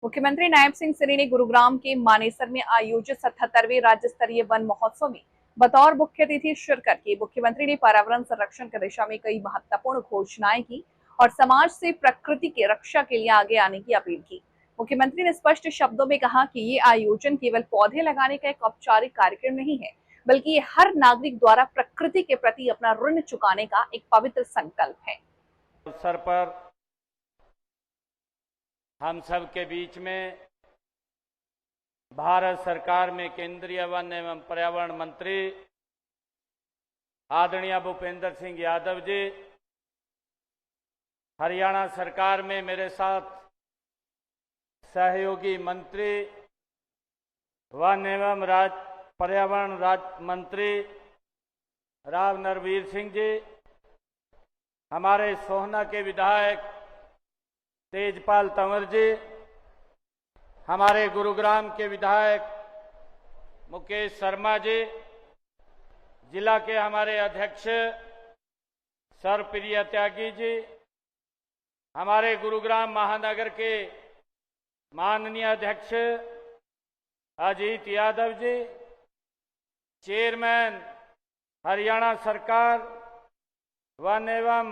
मुख्यमंत्री नायब सिंह सैनी ने गुरुग्राम के मानेसर में आयोजित 77वें राज्य स्तरीय वन महोत्सव में बतौर मुख्य अतिथि शिरकत की। मुख्यमंत्री ने पर्यावरण संरक्षण की दिशा में कई महत्वपूर्ण घोषणाएं की और समाज से प्रकृति की रक्षा के लिए आगे आने की अपील की। मुख्यमंत्री ने स्पष्ट शब्दों में कहा कि ये आयोजन केवल पौधे लगाने का एक औपचारिक कार्यक्रम नहीं है, बल्कि ये हर नागरिक द्वारा प्रकृति के प्रति अपना ऋण चुकाने का एक पवित्र संकल्प है। अवसर पर हम सब के बीच में भारत सरकार में केंद्रीय वन एवं पर्यावरण मंत्री आदरणीय भूपेंद्र सिंह यादव जी, हरियाणा सरकार में मेरे साथ सहयोगी मंत्री वन एवं पर्यावरण राज्य मंत्री राव नरवीर सिंह जी, हमारे सोहना के विधायक तेजपाल तंवर जी, हमारे गुरुग्राम के विधायक मुकेश शर्मा जी, जिला के हमारे अध्यक्ष सरप्रिय त्यागी जी, हमारे गुरुग्राम महानगर के माननीय अध्यक्ष अजीत यादव जी, चेयरमैन हरियाणा सरकार वन एवं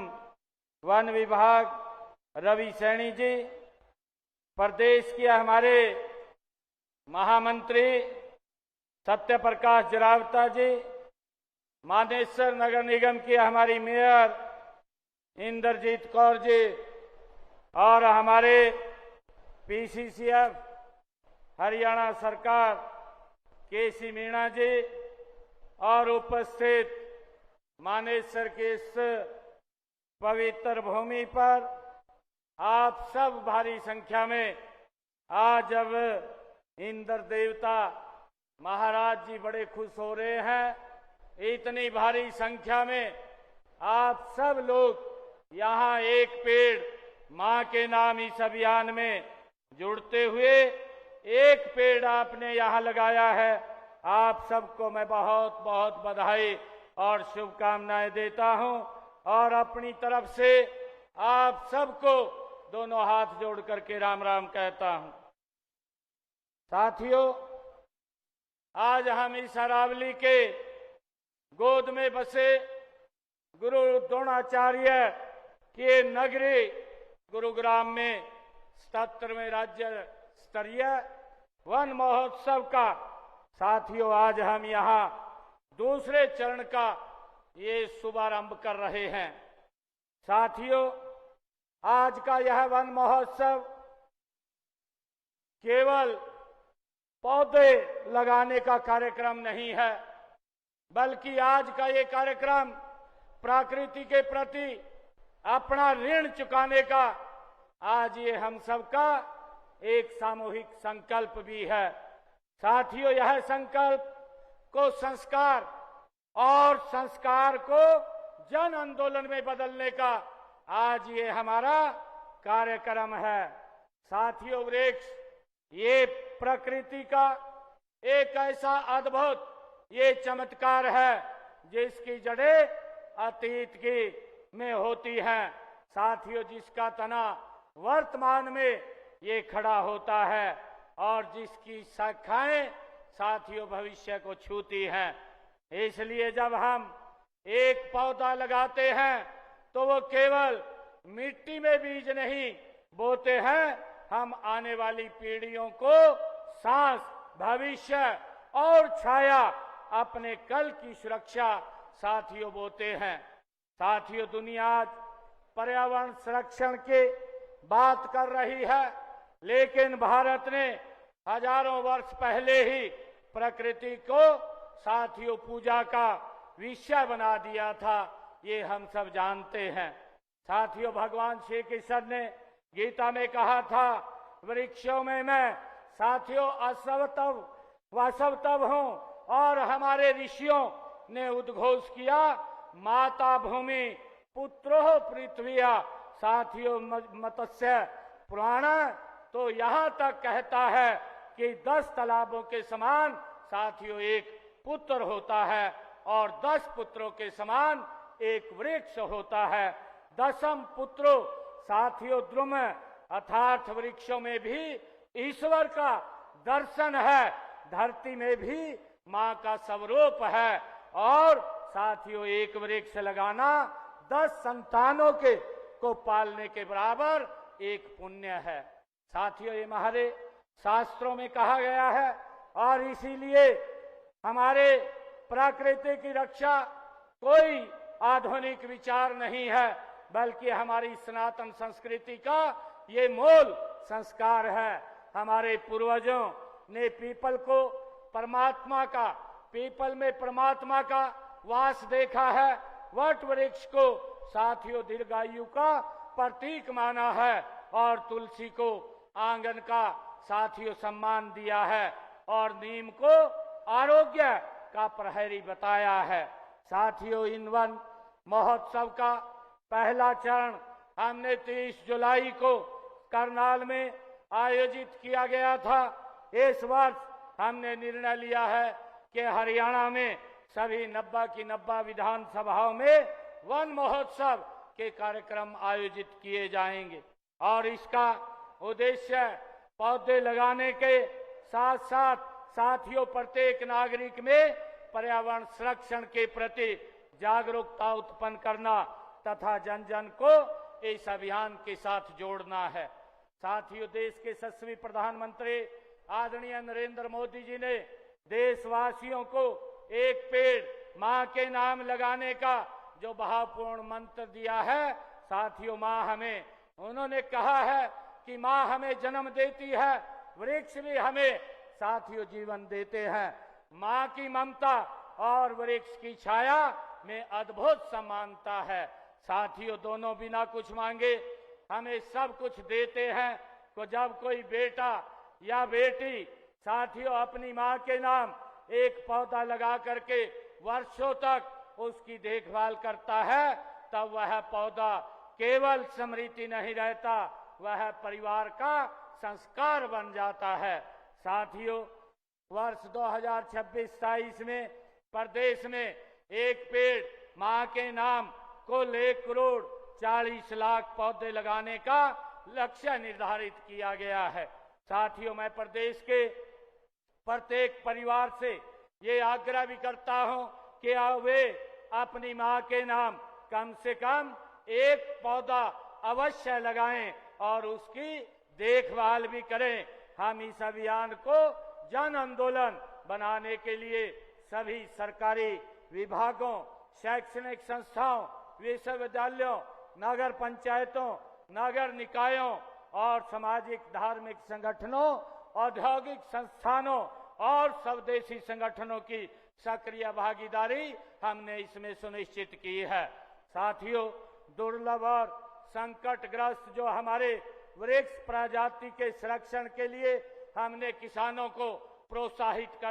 वन विभाग रवि सैनी जी, प्रदेश के हमारे महामंत्री सत्य प्रकाश जरावता जी, मानेसर नगर निगम की हमारी मेयर इंद्रजीत कौर जी और हमारे पीसीसीएफ हरियाणा सरकार केसी मीणा जी और उपस्थित मानेसर के इस पवित्र भूमि पर आप सब भारी संख्या में आज जब इंद्र देवता महाराज जी बड़े खुश हो रहे हैं, इतनी भारी संख्या में आप सब लोग यहाँ एक पेड़ मां के नाम इस अभियान में जुड़ते हुए एक पेड़ आपने यहाँ लगाया है। आप सबको मैं बहुत बहुत बधाई और शुभकामनाएं देता हूं और अपनी तरफ से आप सबको दोनों हाथ जोड़ करके राम राम कहता हूं। साथियों, आज हम इस अरावली के गोद में बसे गुरु द्रोणाचार्य के नगरी गुरुग्राम में 77वें राज्य स्तरीय वन महोत्सव का साथियों आज हम यहाँ दूसरे चरण का ये शुभारंभ कर रहे हैं। साथियों, आज का यह वन महोत्सव केवल पौधे लगाने का कार्यक्रम नहीं है, बल्कि आज का ये कार्यक्रम प्रकृति के प्रति अपना ऋण चुकाने का आज ये हम सबका एक सामूहिक संकल्प भी है। साथियों, यह संकल्प को संस्कार और संस्कार को जन आंदोलन में बदलने का आज ये हमारा कार्यक्रम है। साथियों, वृक्ष ये प्रकृति का एक ऐसा अद्भुत ये चमत्कार है जिसकी जड़ें अतीत की में होती हैं। साथियों, जिसका तना वर्तमान में ये खड़ा होता है और जिसकी शाखाएं साथियों भविष्य को छूती हैं। इसलिए जब हम एक पौधा लगाते हैं तो वो केवल मिट्टी में बीज नहीं बोते हैं, हम आने वाली पीढ़ियों को सांस, भविष्य और छाया, अपने कल की सुरक्षा साथियों बोते हैं। साथियों, दुनिया आज पर्यावरण संरक्षण की बात कर रही है, लेकिन भारत ने हजारों वर्ष पहले ही प्रकृति को साथियों पूजा का विषय बना दिया था, ये हम सब जानते हैं। साथियों, भगवान श्री कृष्ण ने गीता में कहा था, वृक्षों में मैं साथियों असवतव वसवतव हूं, और हमारे ऋषियों ने उद्घोष किया, माता भूमि पुत्रो पृथ्विया। साथियों, मत्स्य पुराण तो यहां तक कहता है कि 10 तालाबों के समान साथियों एक पुत्र होता है और 10 पुत्रों के समान एक वृक्ष होता है। 10म पुत्रो साथियों द्रुम अर्थात वृक्षों में भी ईश्वर का दर्शन है, धरती में भी माँ का स्वरूप है। और साथियों, एक वृक्ष लगाना 10 संतानों को पालने के बराबर एक पुण्य है। साथियों, ये हमारे शास्त्रों में कहा गया है और इसीलिए हमारे प्रकृति की रक्षा कोई आधुनिक विचार नहीं है, बल्कि हमारी सनातन संस्कृति का ये मूल संस्कार है। हमारे पूर्वजों ने पीपल को परमात्मा का, पीपल में परमात्मा का वास देखा है। वट वृक्ष को साथियों दीर्घायु का प्रतीक माना है और तुलसी को आंगन का साथियों सम्मान दिया है और नीम को आरोग्य का प्रहरी बताया है। साथियों, इन वन महोत्सव का पहला चरण हमने 30 जुलाई को करनाल में आयोजित किया गया था। इस वर्ष हमने निर्णय लिया है कि हरियाणा में सभी 90 की 90 विधानसभाओं में वन महोत्सव के कार्यक्रम आयोजित किए जाएंगे और इसका उद्देश्य पौधे लगाने के साथ साथ साथियों प्रत्येक नागरिक में पर्यावरण संरक्षण के प्रति जागरूकता उत्पन्न करना तथा जन जन को इस अभियान के साथ जोड़ना है। साथियों, देश के यशस्वी प्रधानमंत्री आदरणीय नरेंद्र मोदी जी ने देशवासियों को एक पेड़ माँ के नाम लगाने का जो भावपूर्ण मंत्र दिया है। साथियों, माँ हमें, उन्होंने कहा है कि माँ हमें जन्म देती है, वृक्ष भी हमें साथियों जीवन देते हैं। माँ की ममता और वृक्ष की छाया में अद्भुत समानता है। साथियों, दोनों बिना कुछ मांगे हमें सब कुछ देते हैं। तो जब कोई बेटा या बेटी साथियों अपनी माँ के नाम एक पौधा लगा करके वर्षों तक उसकी देखभाल करता है, तब वह पौधा केवल स्मृति नहीं रहता, वह परिवार का संस्कार बन जाता है। साथियों, वर्ष 2026-27 में प्रदेश में एक पेड़ माँ के नाम कुल 1 करोड़ 40 लाख पौधे लगाने का लक्ष्य निर्धारित किया गया है। साथियों, मैं प्रदेश के प्रत्येक परिवार से ये आग्रह भी करता हूं कि वे अपनी माँ के नाम कम से कम एक पौधा अवश्य लगाएं और उसकी देखभाल भी करें। हम इस अभियान को जन आंदोलन बनाने के लिए सभी सरकारी विभागों, शैक्षणिक संस्थाओं, विश्वविद्यालयों, नगर पंचायतों, नगर निकायों और सामाजिक धार्मिक संगठनों, औद्योगिक संस्थानों और स्वदेशी संगठनों की सक्रिय भागीदारी हमने इसमें सुनिश्चित की है। साथियों, दुर्लभ और संकटग्रस्त जो हमारे वृक्ष प्रजाति के संरक्षण के लिए हमने किसानों को प्रोत्साहित कर